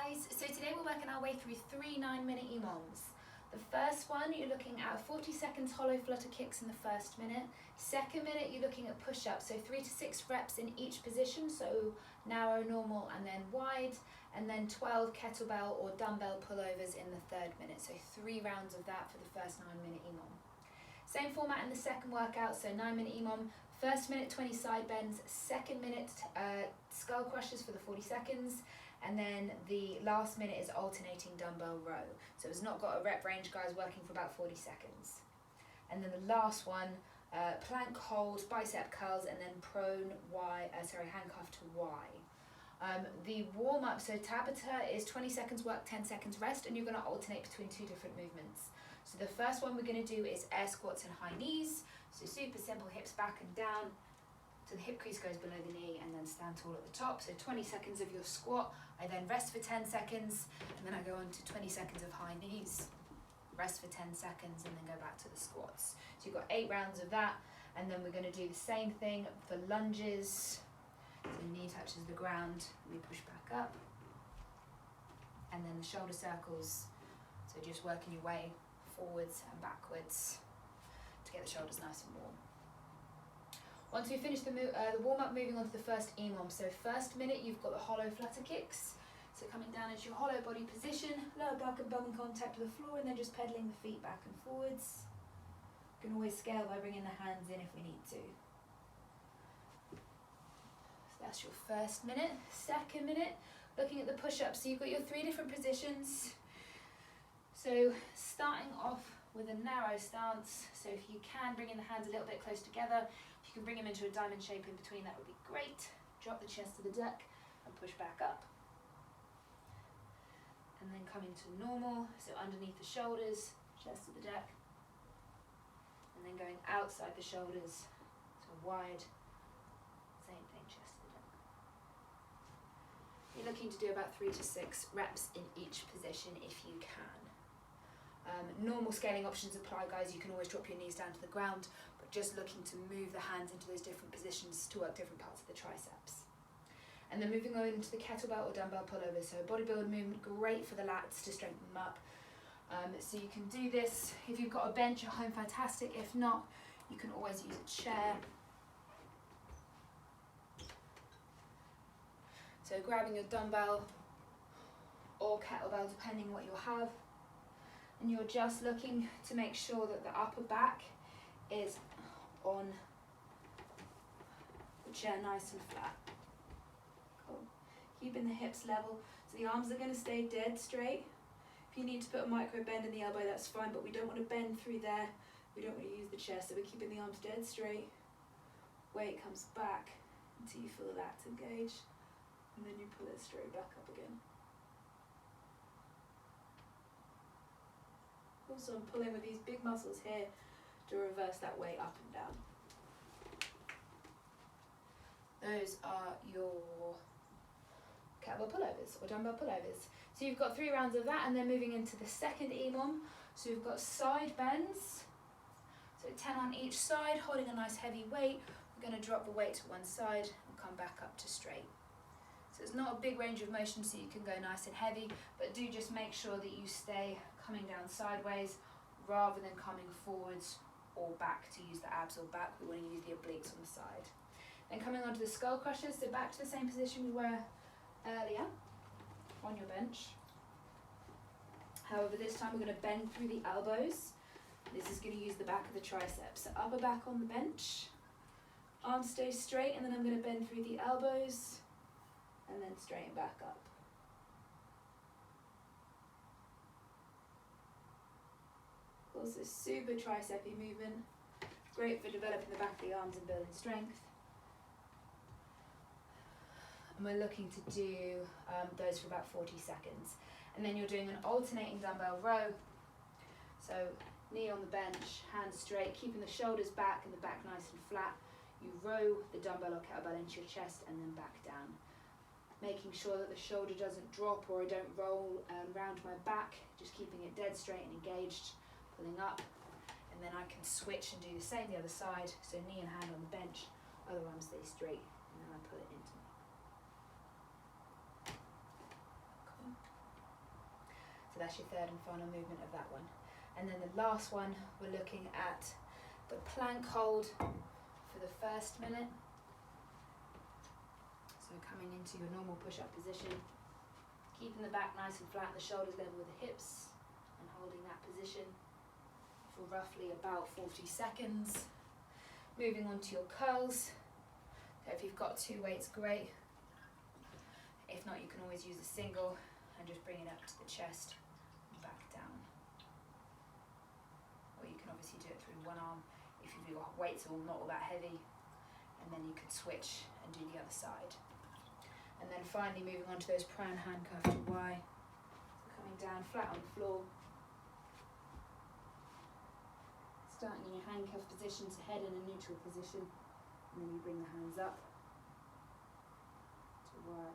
guys, so today we're working our way through 3 9-minute EMOMs. The first one, you're looking at 40 seconds hollow flutter kicks in the first minute. Second minute, you're looking at push-ups, so 3 to 6 reps in each position, so narrow, normal, and then wide, and then 12 kettlebell or dumbbell pullovers in the third minute, so 3 rounds of that for the first 9-minute EMOM. Same format in the second workout, so 9-minute EMOM, first minute 20 side bends, second minute skull crushes for the 40 seconds, and then the last minute is alternating dumbbell row. So it's not got a rep range, guys, working for about 40 seconds. And then the last one, plank hold, bicep curls, and then handcuff to Y. The warm up, so Tabata is 20 seconds work, 10 seconds rest, and you're going to alternate between 2 different movements. So the first one we're going to do is air squats and high knees. So super simple, hips back and down. So the hip crease goes below the knee and then stand tall at the top. So 20 seconds of your squat. I then rest for 10 seconds and then I go on to 20 seconds of high knees, rest for 10 seconds and then go back to the squats. So you've got 8 rounds of that, and then we're going to do the same thing for lunges. So knee touches the ground, we push back up, and then the shoulder circles. So just working your way forwards and backwards to get the shoulders nice and warm. Once we finish the warm-up, moving on to the first EMOM. So first minute, you've got the hollow flutter kicks. So coming down into your hollow body position, lower back and bum in contact with the floor, and then just pedaling the feet back and forwards. You can always scale by bringing the hands in if we need to. So that's your first minute. Second minute, looking at the push-ups. So you've got your 3 different positions. So starting off with a narrow stance. So if you can, bring in the hands a little bit close together. If you can bring them into a diamond shape in between, that would be great. Drop the chest to the deck and push back up. And then come into normal, so underneath the shoulders, chest to the deck. And then going outside the shoulders, so wide, same thing, chest to the deck. You're looking to do about 3 to 6 reps in each position if you can. Normal scaling options apply, guys. You can always drop your knees down to the ground, but just looking to move the hands into those different positions to work different parts of the triceps. And then moving on into the kettlebell or dumbbell pullover. So bodybuilder movement, great for the lats to strengthen them up. So you can do this. If you've got a bench at home, fantastic. If not, you can always use a chair. So grabbing your dumbbell or kettlebell, depending what you'll have. And you're just looking to make sure that the upper back is on the chair nice and flat. Cool. Keeping the hips level, so the arms are going to stay dead straight. If you need to put a micro bend in the elbow, that's fine, but we don't want to bend through there. We don't want to use the chest, so we're keeping the arms dead straight. Weight comes back until you feel the lats engage, and then you pull it straight back up again. Also, I'm pulling with these big muscles here to reverse that weight up and down. Those are your kettlebell pullovers or dumbbell pullovers. So you've got 3 rounds of that, and then moving into the second EMOM. So we've got side bends. So 10 on each side, holding a nice heavy weight. We're going to drop the weight to one side and come back up to straight. So it's not a big range of motion, so you can go nice and heavy, but do just make sure that you stay coming down sideways rather than coming forwards or back to use the abs or back. We want to use the obliques on the side. Then coming onto the skull crushers, so back to the same position we were earlier on your bench. However, this time we're going to bend through the elbows. This is going to use the back of the triceps. So upper back on the bench, arms stay straight, and then I'm going to bend through the elbows and then straighten back up. Also super tricepy movement, great for developing the back of the arms and building strength. And we're looking to do those for about 40 seconds. And then you're doing an alternating dumbbell row. So knee on the bench, hands straight, keeping the shoulders back and the back nice and flat. You row the dumbbell or kettlebell into your chest and then back down. Making sure that the shoulder doesn't drop or I don't roll round my back, just keeping it dead straight and engaged, pulling up, and then I can switch and do the same the other side, so knee and hand on the bench, other arm stay straight, and then I pull it into me. Cool. that's your third and final movement of that one. And then the last one, we're looking at the plank hold for the first minute. So coming into your normal push-up position, keeping the back nice and flat, the shoulders level with the hips, and holding that position for roughly about 40 seconds. Moving on to your curls. So if you've got two weights, great. If not, you can always use a single and just bring it up to the chest and back down. Or you can obviously do it through one arm if you've got weights all not all that heavy, and then you could switch and do the other side. And then finally moving on to those prone handcuff to Y. So coming down flat on the floor. Starting in your handcuff position to head in a neutral position, and then you bring the hands up to Y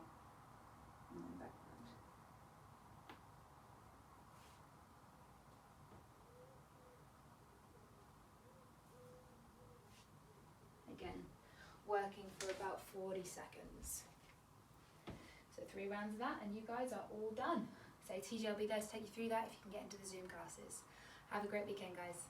and then back round. Again, working for about 40 seconds. So 3 rounds of that and you guys are all done. So TJ will be there to take you through that if you can get into the Zoom classes. Have a great weekend, guys.